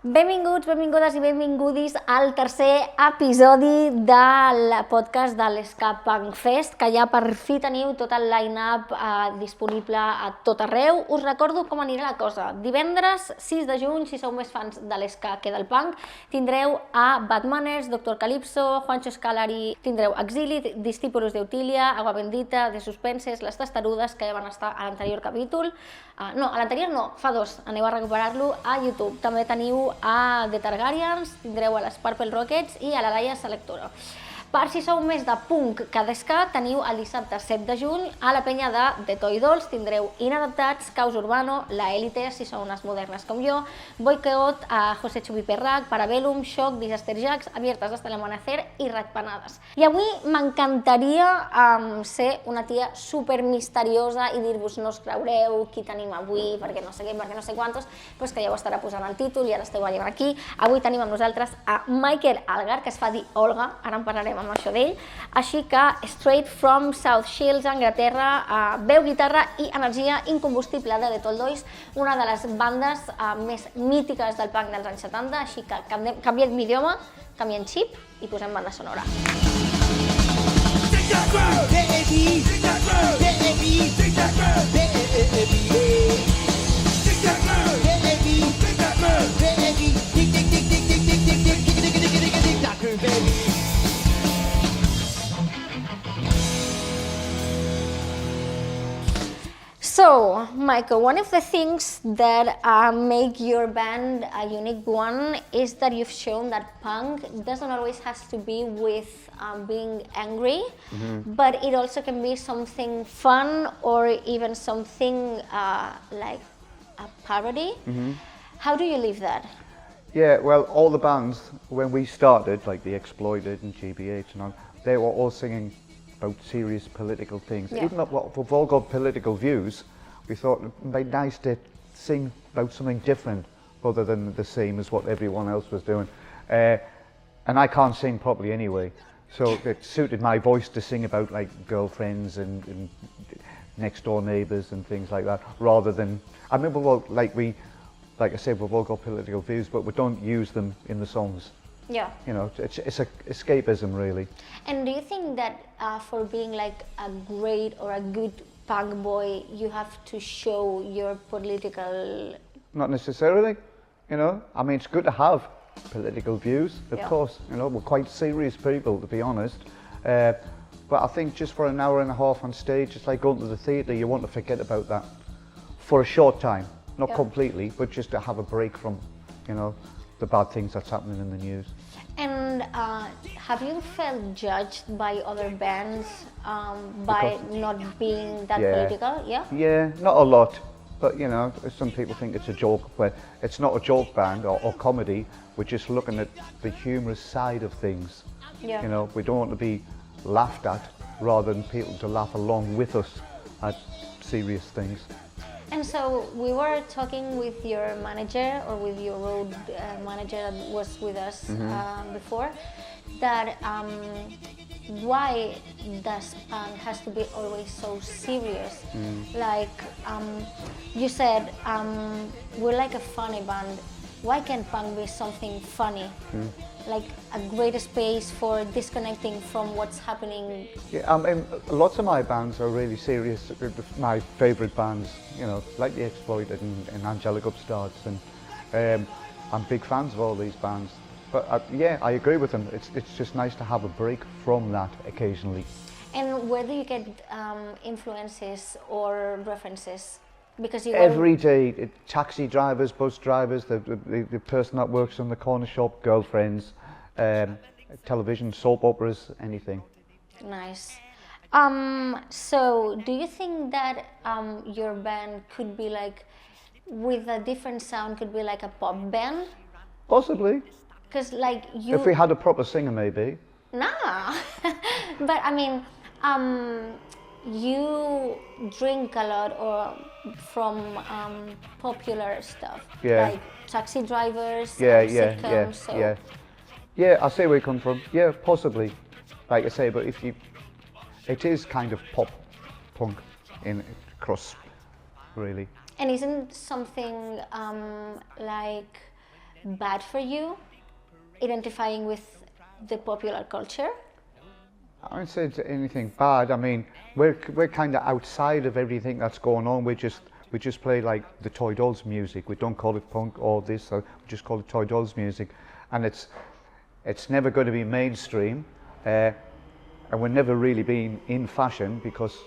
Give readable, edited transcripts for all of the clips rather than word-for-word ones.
Benvinguts, benvingudes i benvingudis al tercer episodi del podcast de l'SkaPunk Fest, que ja per fi teniu tot el line-up disponible a tot arreu. Us recordo com anirà la cosa. Divendres 6 de juny, si sou més fans de l'ska que del punk, tindreu a Batmaners, Dr. Calypso, Juancho Scalari, tindreu Exili, Discípulos de Utilia, Agua Bendita, The Suspenses, Les Testarudes, que ja van estar a l'anterior capítol. No, a l'anterior no, fa dos, aneu a recuperar-lo a YouTube. També teniu a The Targaryens, tindreu a les Purple Rockets i a la Laia Selectora. Per si sou més de punk que d'esca, teniu el dissabte 7 de juny a la penya de Toy Dolls, tindreu Inadaptats, Caos Urbano, La Élite, si sou unes modernes com jo, Boycott, José Chubi Perrac, Parabellum, Shock, Disaster Jacks, Abiertas hasta el amanecer i Ratpanades. I avui m'encantaria ser una tia super misteriosa i dir-vos no us creureu qui tenim avui, perquè no sé què, perquè no sé quantos, però és que ja ho estarà posant al títol i ara esteu veient aquí. Avui tenim amb nosaltres a Michael Algar, que es fa dir Olga, ara en parlarem amb això d'ell, així que straight from South Shields, Anglaterra, veu, guitarra i energia incombustible de The Toldois, una de les bandes més mítiques del punk dels anys 70, així que canviem d'idioma, canviem xip i posem banda sonora. So, Michael, one of the things that make your band a unique one is that you've shown that punk doesn't always have to be with being angry, but it also can be something fun or even something like a parody. How do you live that? Yeah, well, all the bands, when we started, like The Exploited and GBH and all, they were all singing about serious political things. Yeah. Even though we've all got political views, we thought it might be nice to sing about something different other than the same as what everyone else was doing. And I can't sing properly anyway, so it suited my voice to sing about like girlfriends and next door neighbours and things like that, rather than, I mean, like I said, we've all got political views, but we don't use them in the songs. Yeah. You know, it's escapism, really. And do you think that for being like a great or a good punk boy, you have to show your political... Not necessarily, you know. I mean, it's good to have political views, of Yeah. course. You know, we're quite serious people, to be honest. But I think just for an hour and a half on stage, it's like going to the theatre, you want to forget about that for a short time. Not Yeah. completely, but just to have a break from, you know, the bad things that's happening in the news. And have you felt judged by other bands by not being that political? Yeah? Yeah, not a lot, but you know, some people think it's a joke, but it's not a joke band or comedy. We're just looking at the humorous side of things. Yeah. You know, we don't want to be laughed at rather than people to laugh along with us at serious things. And so we were talking with your manager or with your road manager that was with us before, that why does punk has to be always so serious? Like you said, we're like a funny band. Why can't punk be something funny? Like a great space for disconnecting from what's happening. Yeah, I mean, lots of my bands are really serious. My favourite bands, you know, like The Exploited and Angelic Upstarts, and I'm big fans of all these bands. But yeah, I agree with them. It's just nice to have a break from that occasionally. And where do you get influences or references? Because you Every day, taxi drivers, bus drivers, the person that works in the corner shop, girlfriends, television, soap operas, anything. Nice. So do you think that your band could be like, with a different sound, could be like a pop band? Possibly. Because like you... If we had a proper singer, maybe. Nah. But I mean, you drink a lot or from popular stuff, Yeah. like taxi drivers, Yeah, sitcoms, so... Yeah, I see where you come from. Yeah, possibly. Like I say, but if you, it is kind of pop punk in across, really. And isn't something like bad for you, identifying with the popular culture? I wouldn't say it's anything bad. I mean, we're kind of outside of everything that's going on. We just play like the Toy Dolls music. We don't call it punk or this. We just call it Toy Dolls music, and it's never going to be mainstream, and we're never really being in fashion because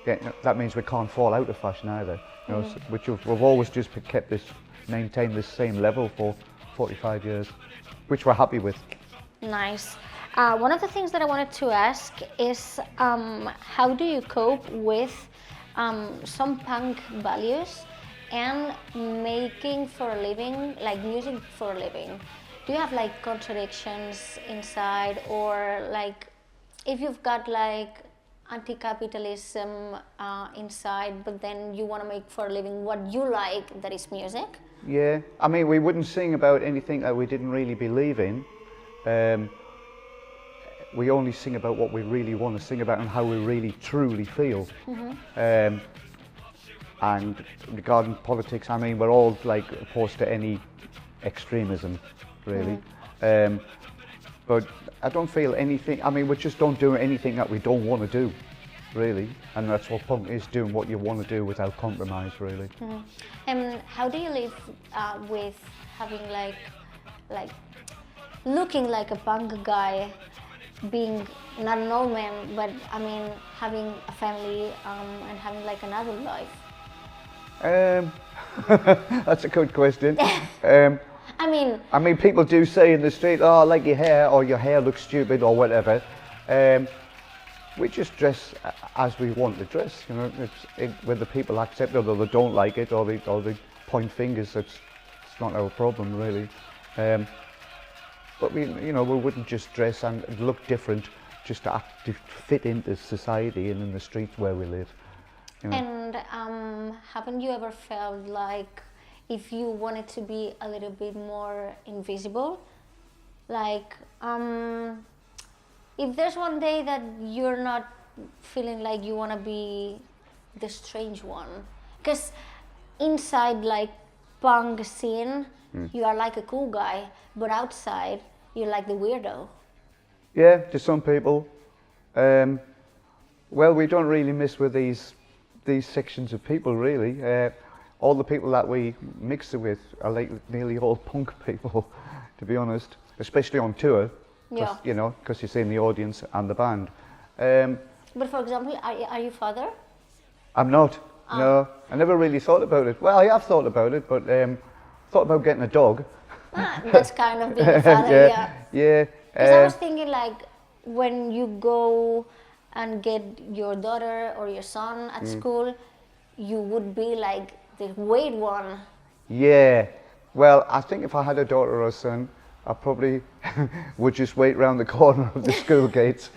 that means we can't fall out of fashion either. You know, so, which we've always just maintained this same level for 45 years, which we're happy with. Nice. One of the things that I wanted to ask is how do you cope with some punk values and making for a living, like music for a living? Do you have like contradictions inside, or like if you've got like anti-capitalism inside, but then you want to make for a living what you like, that is music? Yeah, I mean, we wouldn't sing about anything that we didn't really believe in. We only sing about what we really want to sing about and how we really truly feel. And regarding politics, I mean, we're all like opposed to any extremism, really. But I don't feel anything. I mean, we just don't do anything that we don't want to do, really. And that's what punk is, doing what you want to do without compromise, really. And how do you live with having like looking like a punk guy, being not an old man, but I mean having a family and having like an adult life? That's a good question. I mean, people do say in the street, "Oh, I like your hair," or "Your hair looks stupid," or whatever. We just dress as we want to dress. You know, whether people accept it or they don't like it, or they point fingers. It's not our problem, really. But we wouldn't just dress and look different just to fit into society and in the streets where we live. You know? And haven't you ever felt like if you wanted to be a little bit more invisible, like if there's one day that you're not feeling like you want to be the strange one, because inside like punk scene you are like a cool guy, but outside you're like the weirdo. Yeah, to some people. Well, we don't really mess with these sections of people, really. All the people that we mix it with are like nearly all punk people, to be honest, especially on tour. Yeah. You know, because you see in the audience and the band. But for example, are you father? I'm not. No, I never really thought about it. Well, I have thought about it, but thought about getting a dog. That's kind of being a father, yeah. Yeah. Because I was thinking like when you go and get your daughter or your son at school, you would be like the weird one. Yeah. Well, I think if I had a daughter or a son, I probably would just wait round the corner of the school gates.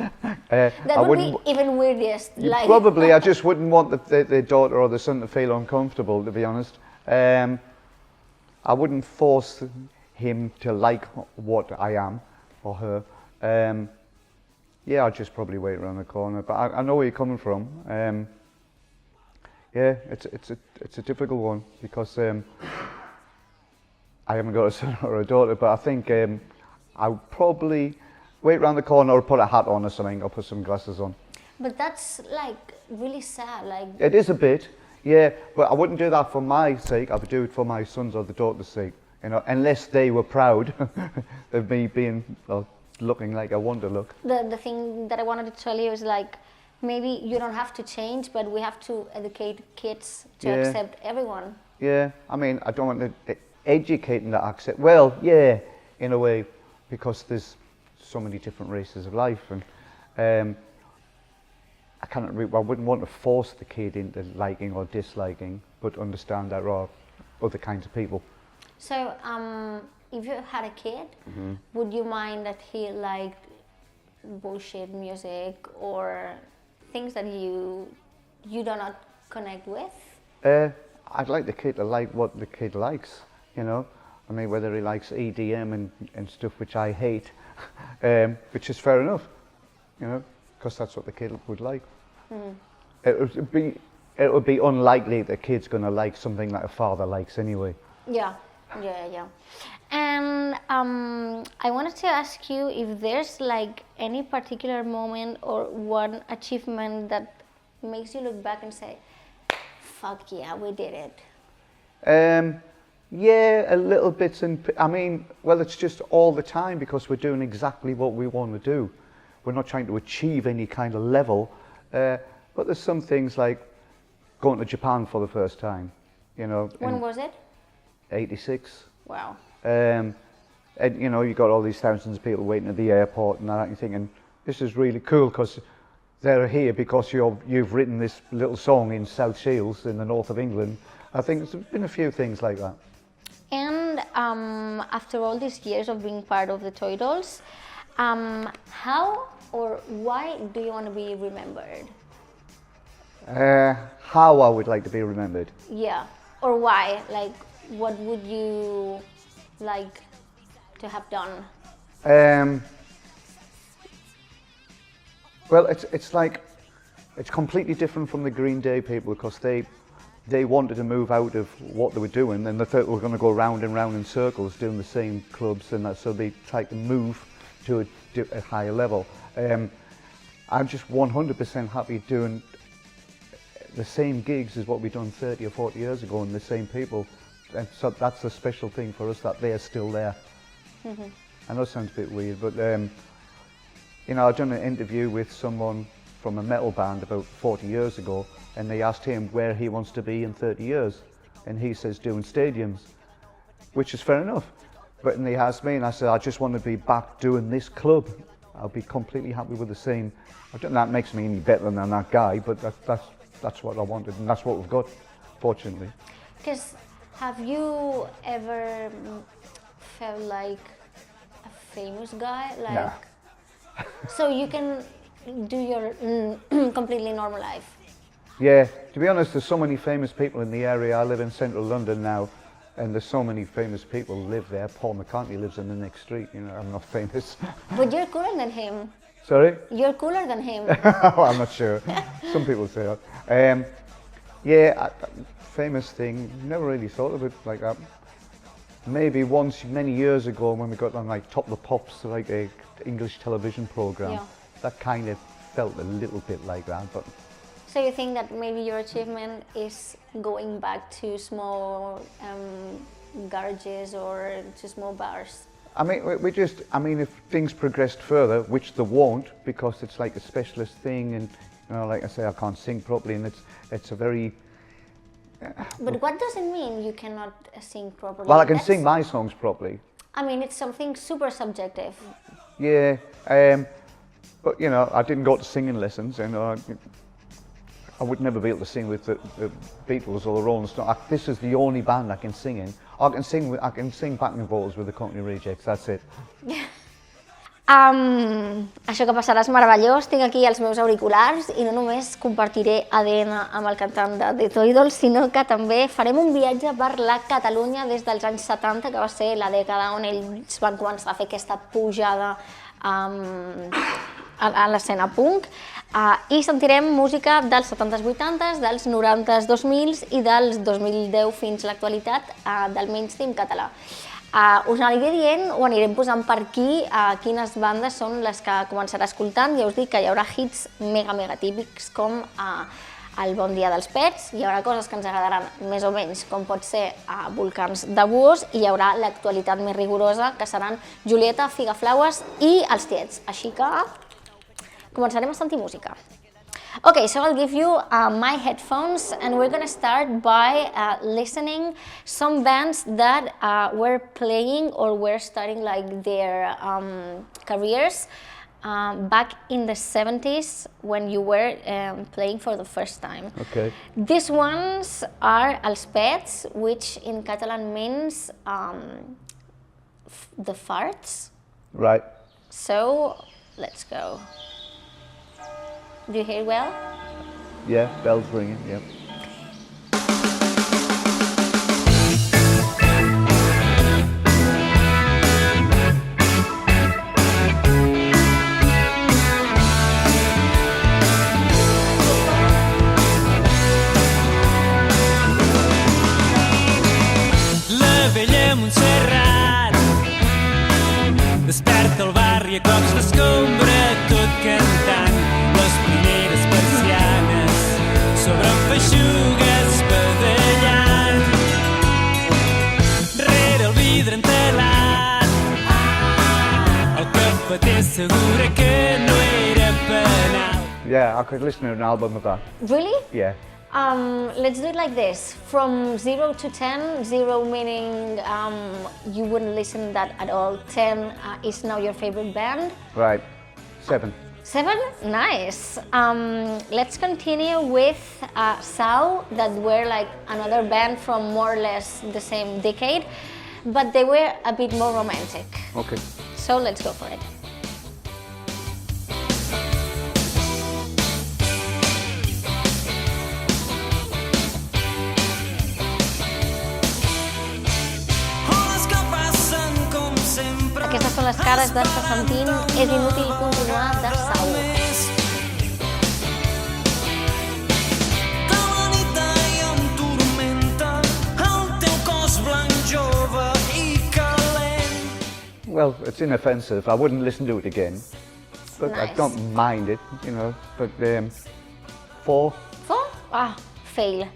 That would be even weirdest. Like Probably, I just wouldn't want the daughter or the son to feel uncomfortable, to be honest. I wouldn't force him to like what I am, or her. Yeah, I'd just probably wait around the corner. But I know where you're coming from. Yeah, it's a difficult one because I haven't got a son or a daughter, but I think I'll probably wait around the corner or put a hat on or something, or put some glasses on. But that's like really sad. Like it is a bit, yeah. But I wouldn't do that for my sake. I would do it for my son's or the daughter's sake. You know, unless they were proud of me being looking like I want to look. The thing that I wanted to tell you is like, maybe you don't have to change, but we have to educate kids to accept everyone. Yeah, I mean, I don't want to educate them to accept. Well, yeah, in a way, because there's so many different races of life, and I wouldn't want to force the kid into liking or disliking, but understand there are other kinds of people. So, if you had a kid, would you mind that he liked bullshit music or things that you do not connect with? I'd like the kid to like what the kid likes, you know. I mean, whether he likes EDM and stuff which I hate, which is fair enough, you know, because that's what the kid would like. It would be unlikely the kid's going to like something that a father likes anyway. Yeah. And I wanted to ask you if there's like any particular moment or one achievement that makes you look back and say, fuck yeah, we did it. Yeah, a little bit. Well, it's just all the time because we're doing exactly what we want to do. We're not trying to achieve any kind of level, but there's some things like going to Japan for the first time, you know. When was it? 86. Wow. And you know, you got all these thousands of people waiting at the airport and that, and you're thinking, this is really cool because they're here because you've written this little song in South Shields in the north of England. I think there's been a few things like that. And after all these years of being part of the Toy Dolls, how or why do you want to be remembered? How I would like to be remembered? Yeah, or why? Like, what would you like to have done? Well, it's completely different from the Green Day people because they wanted to move out of what they were doing and they thought they were going to go round and round in circles doing the same clubs and that, so they tried to move to a higher level. I'm just 100% happy doing the same gigs as what we've done 30 or 40 years ago and the same people, and so that's a special thing for us that they're still there. Mm-hmm. I know it sounds a bit weird, but you know, I've done an interview with someone from a metal band about 40 years ago, and they asked him where he wants to be in 30 years, and he says doing stadiums, which is fair enough. But then they asked me, and I said, I just want to be back doing this club. I'll be completely happy with the same. I don't think that makes me any better than that guy, but that's what I wanted, and that's what we've got, fortunately. Because have you ever felt like a famous guy? Like, nah. So you can do your completely normal life? Yeah, to be honest, there's so many famous people in the area. I live in central London now, and there's so many famous people who live there. Paul McCartney lives in the next street, you know, I'm not famous. But you're cooler than him. Sorry? You're cooler than him. Well, I'm not sure. Some people say that. Yeah, famous thing, never really thought of it like that. Maybe once, many years ago, when we got on like Top of the Pops, like a English television program, yeah. That kind of felt a little bit like that. But so you think that maybe your achievement is going back to small garages or to small bars? I mean, if things progressed further, which they won't, because it's like a specialist thing, and you know, like I say, I can't sing properly, and it's a very. But what does it mean you cannot sing properly? Well, I can sing my songs properly. I mean, it's something super subjective. Yeah, but you know, I didn't go to singing lessons, and I would never be able to sing with the Beatles or the Rolling Stones. This is the only band I can sing in. I can sing backing vocals with the Company Rejects. That's it. Això que passarà és meravellós. Tinc aquí els meus auriculars i no només compartiré ADN amb el cantant de The Toy Dolls, sinó que també farem un viatge per la Catalunya des dels anys 70, que va ser la dècada on ells van començar a fer aquesta pujada a l'escena punk, i sentirem música dels 70s, 80s, dels 90s, 2000s i dels 2010 fins a l'actualitat del mainstream català. Us aniré dient o anirem posant per aquí quines bandes són les que començarà escoltant. Ja us dic que hi haurà hits mega típics com el Bon dia dels Pets, hi haurà coses que ens agradaran més o menys, com pot ser Volcans de Búhos, i hi haurà l'actualitat més rigorosa, que seran Julieta, Figaflaues i els Tiets. Així que començarem a sentir música. Okay, so I'll give you my headphones, and we're gonna start by listening some bands that were playing or were starting like their careers back in the 70s when you were playing for the first time. Okay. These ones are Els Pets, which in Catalan means the farts. Right. So let's go. Do you hear well? Yeah, bells ringing, yeah. La vella Montserrat a cops d'escombra tot cantant les primeres persianes sobre feixugues badallant rere el vidre entelat el cafeter assegura que no era penal. Yeah, I could listen to an album of that. Really? Yeah. Let's do it like this. From 0 to 10, 0 meaning you wouldn't listen that at all. 10 is now your favorite band. Right. 7. 7? Nice. Let's continue with Sau, that were like another band from more or less the same decade, but they were a bit more romantic. Okay. So let's go for it. Aquestes són les cares d'Està sentint És inútil continuar de Sau. Well, it's inoffensive. I wouldn't listen to it again. But Nice. I don't mind it, you know. But 4. 4? Ah, fail.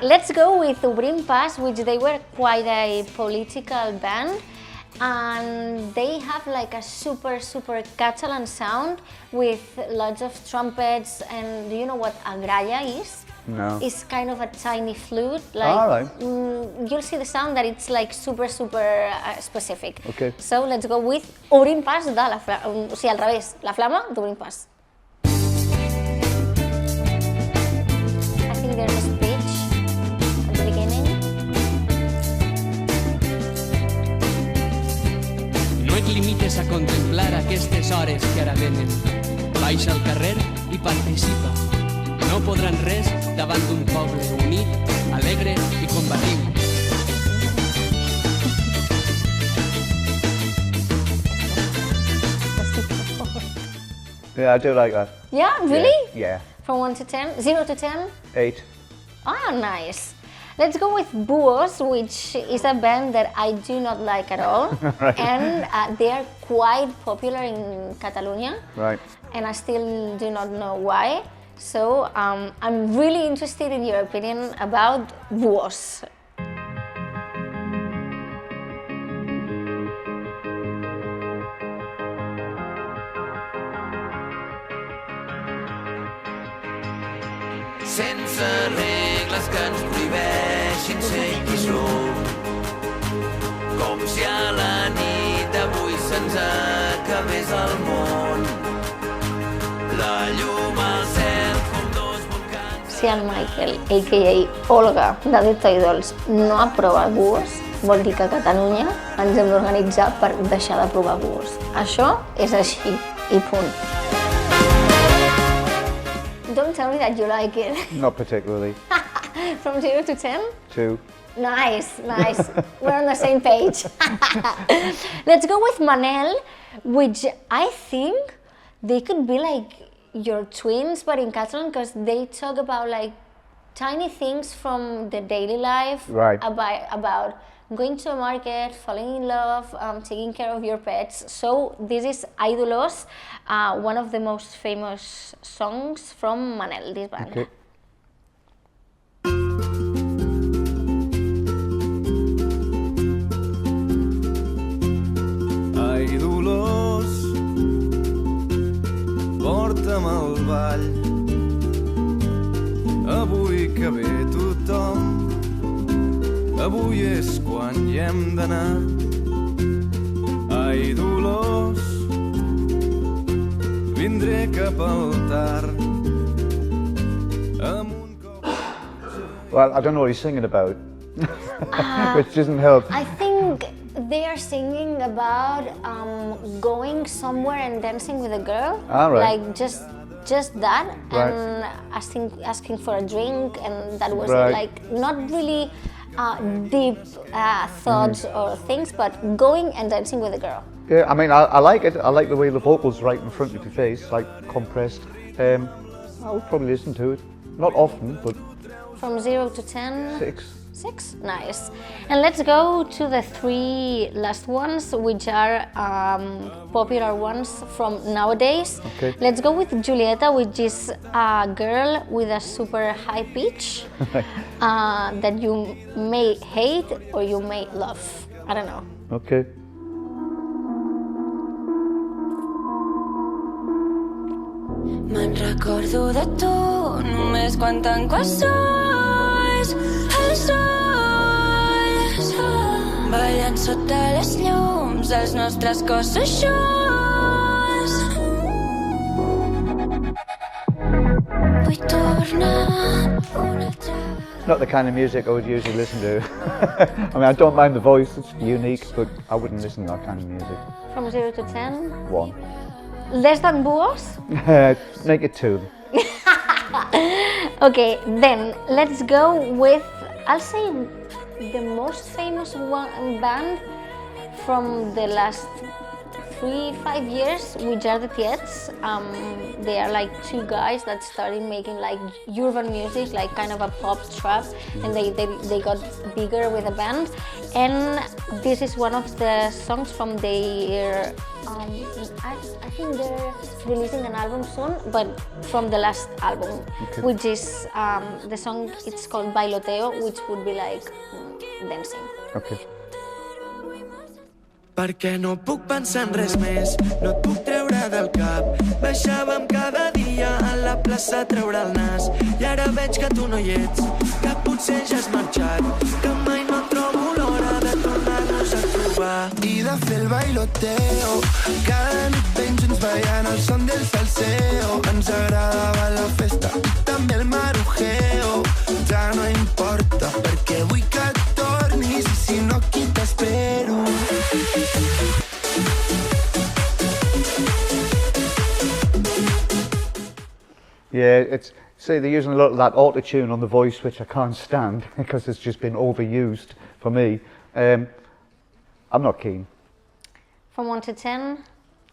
Let's go with Obrim Pas, which they were quite a political band. And they have like a super Catalan sound with lots of trumpets. And do you know what a gralla is? No. It's kind of a tiny flute. Like, All right. You'll see the sound that it's like super specific. Okay. So let's go with Obrim Pas de la Flama. O sigui, al revés, la Flama d'Obrim Pas. I think there's a speech at the beginning. No et limites a contemplar aquestes hores que ara venen. Baixa al carrer i participa. No podran res davant d'un poble unit, alegre i combatiu. Yeah, I do like that. Yeah, really? Yeah. From 1 to 10? 0 to 10? 8. Ah, nice. Let's go with Buos, which is a band that I do not like at all. Right. And they are quite popular in Catalonia. Right. And I still do not know why. So I'm really interested in your opinion about Buos. Sense regles que ens prohibeixin ser qui som. Com si a la nit d'avui se'ns acabés el món. La llum al cel com dos volcans. Si el Michael, a.k.a. Olga, de Deta Idols, no aprova Buos, vol dir que a Catalunya ens hem d'organitzar per deixar de provar Buos. Això és així, i punt. Don't tell me that you like it. Not particularly. From 0 to 10? 2. Nice. We're on the same page. Let's go with Manel, which I think they could be like your twins, but in Catalan, because they talk about like tiny things from the daily life. Right. About going to a market, falling in love, taking care of your pets. So this is Ídolos, one of the most famous songs from Manel, this band. Okay. Ai, Dolors, porta'm al ball. Avui que ve tothom, avui és quan hi hem d'anar. Ai, Dolors, vindré cap al Tàrrega amb un cop... Well, I don't know what he's singing about, which doesn't help. I think they are singing about going somewhere and dancing with a girl. Ah, right. Like just that, Right. and asking for a drink, and that was Right. it. Like not really deep thoughts or things, but going and dancing with a girl. Yeah, I mean, I like it. I like the way the vocals right in front of your face, like compressed. I would probably listen to it. Not often, but From 0 to 10? 6. 6? Nice. And let's go to the 3 last ones, which are popular ones from nowadays. Okay. Let's go with Julieta, which is a girl with a super high pitch that you may hate or you may love. I don't know. Okay. Me'n recordo de tu només quan tanco els ulls, ballant sota les llums, els nostres cossos junts. Vull tornar una altra. Not the kind of music I would usually listen to. I mean, I don't mind the voice, it's unique, but I wouldn't listen to that kind of music. From 0 to 10? 1. Less than Buos? Make it 2. Okay, then let's go with, I'll say, the most famous band from the last 3-5 years, which are the Tiets. They are like 2 guys that started making like urban music, like kind of a pop trap, and they got bigger with a band. And this is one of the songs from their, I think they're releasing an album soon, but from the last album, Okay. which is the song, it's called Bailoteo, which would be like dancing. Okay. Perquè no puc pensar en res més, no et puc treure del cap. Baixàvem cada dia a la plaça a treure el nas, i ara veig que tu no hi ets, que potser ja has marxat, que mai no trobo l'hora de tornar-nos a trobar. I de fer el bailoteo, cada nit ben junts ballant el son del salseo. Ens agradava la festa i també el marujeo. Ja no importa perquè vull que tornis i si no aquí t'espero. Yeah, it's, say they're using a lot of that auto-tune on the voice, which I can't stand because it's just been overused for me. I'm not keen. From 1 to 10?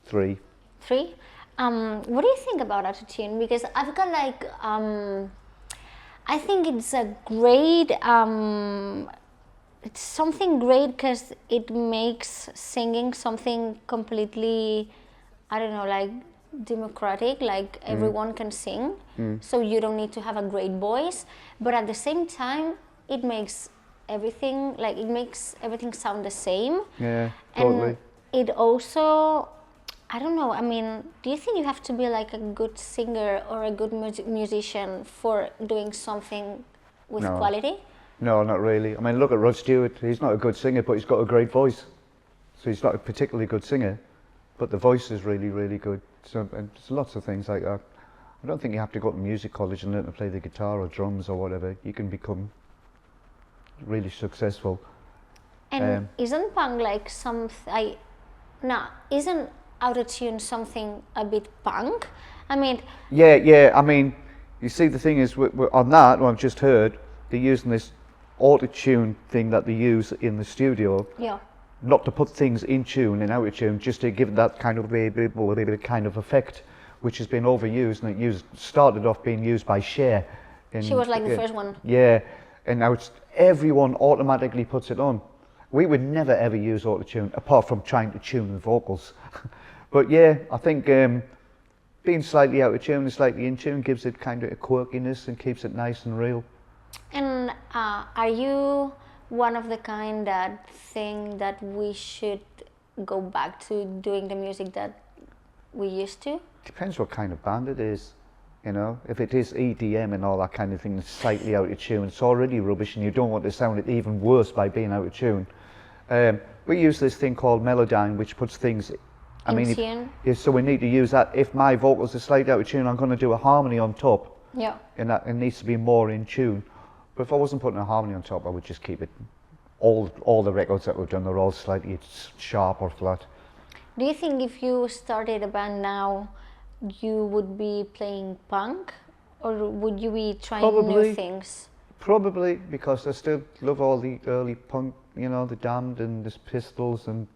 3. 3? What do you think about autotune? Because I've got like, I think it's a great, it's something great because it makes singing something completely, I don't know, like democratic, like everyone can sing, so you don't need to have a great voice, but at the same time, it makes everything, like it makes everything sound the same. Yeah, totally. And it also, I don't know, I mean, do you think you have to be like a good singer or a good musician for doing something with No. quality? No, not really. I mean, look at Rod Stewart. He's not a good singer, but he's got a great voice. So he's not a particularly good singer, but the voice is really, really good. So and there's lots of things like that. I don't think you have to go to music college and learn to play the guitar or drums or whatever. You can become really successful. And isn't punk like isn't autotune something a bit punk? I mean, Yeah. I mean, you see, the thing is, on that, what I've just heard, they're using this auto-tune thing that they use in the studio, yeah. not to put things in tune and out of tune, just to give that kind of kind of effect, which has been overused, and it started off being used by Cher. She was like the first one. Yeah, and now everyone automatically puts it on. We would never ever use auto-tune, apart from trying to tune the vocals. But yeah, I think being slightly out of tune and slightly in tune gives it kind of a quirkiness and keeps it nice and real. And are you one of the kind that think that we should go back to doing the music that we used to? Depends what kind of band it is, you know. If it is EDM and all that kind of thing, it's slightly out of tune, it's already rubbish, and you don't want to sound it even worse by being out of tune. We use this thing called Melodyne, which puts things In tune? So we need to use that. If my vocals are slightly out of tune, I'm going to do a harmony on top. Yeah. And that it needs to be more in tune. But if I wasn't putting a harmony on top, I would just keep it. All the records that we've done, they're all slightly sharp or flat. Do you think if you started a band now, you would be playing punk, or would you be trying Probably. new things? Probably, because I still love all the early punk, you know, the Damned and the Pistols and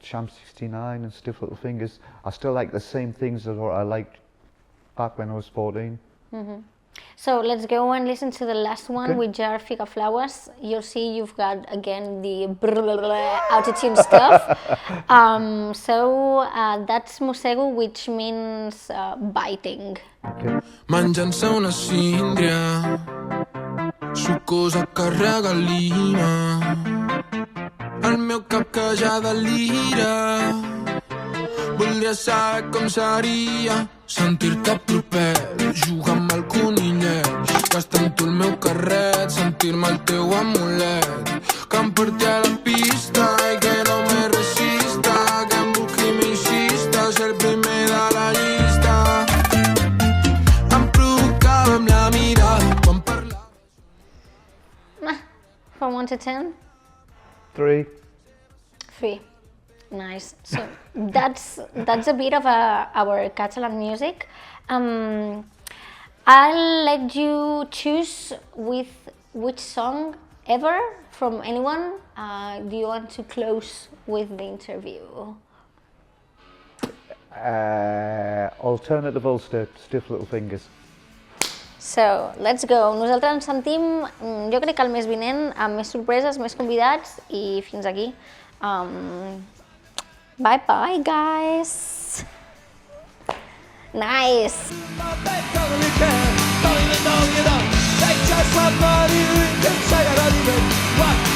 Sham 69 and Stiff Little Fingers. I still like the same things that I liked back when I was 14. Mm-hmm. So let's go and listen to the last one, Okay. which are Fica Flowers. You'll see you've got again the autotune stuff. That's Mossego, which means biting. Menjant-se una síndria, sucosa que regalima, el meu cap que ja delira. Voldria saber com seria sentir-te proper, jugar amb el conillet, gastar amb tu el meu carret, sentir-me el teu amulet, que em porti a la pista i que no me resista, que em busqui i m'insista, ser el primer de la llista. Em provocava amb la mirada quan parlava. From 1 to 10? 3. 3. Nice. So that's a bit of our Catalan music. I'll let you choose with which song ever from anyone do you want to close with the interview. Alternative Ulster, Stiff Little Fingers. So, let's go. Nosaltres ens sentim, jo crec que el mes vinent, amb més sorpreses, més convidats i fins aquí. Bye bye, guys. Nice. Don't even know you don't. They just want money, we can say it anyway. What?